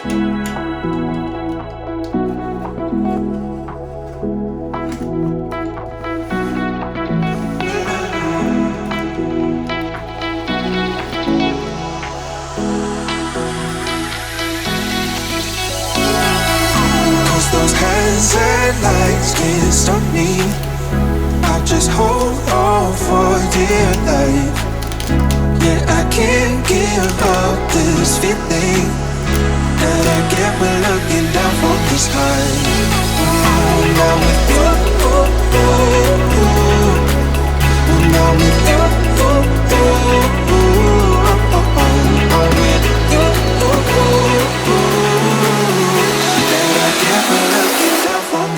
Those hazard lights can't stop me. I'll just hold on for dear life. Yeah, I can't give up this feeling that I get when looking down from this high. Now with you, now with you,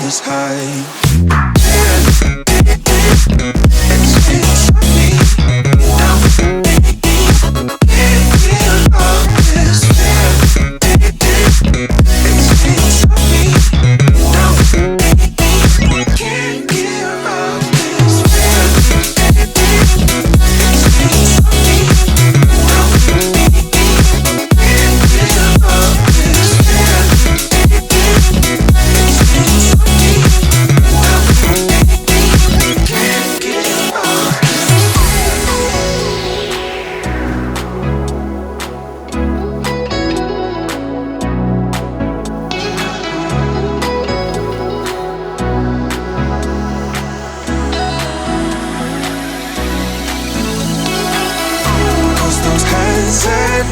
this high.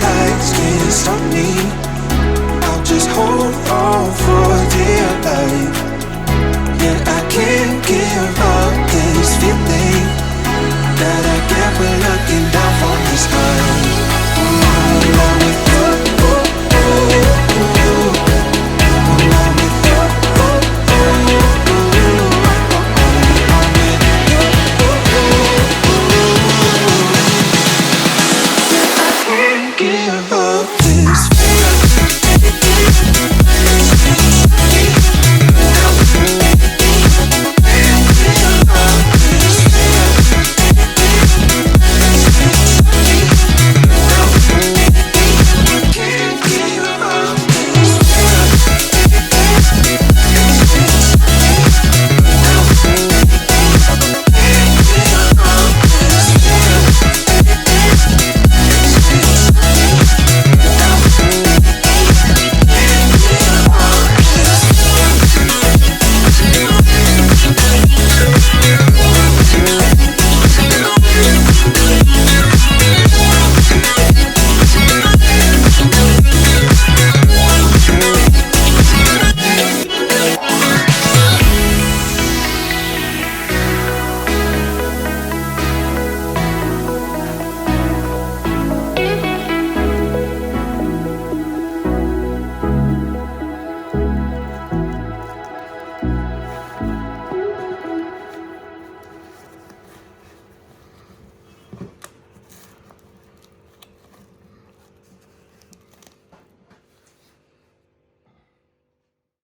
Lights can't stop me. I'll just hold on for dear life. Yeah, I can't give up this feeling that I get when looking down from the sky. Now with you, now with you, I can't give up.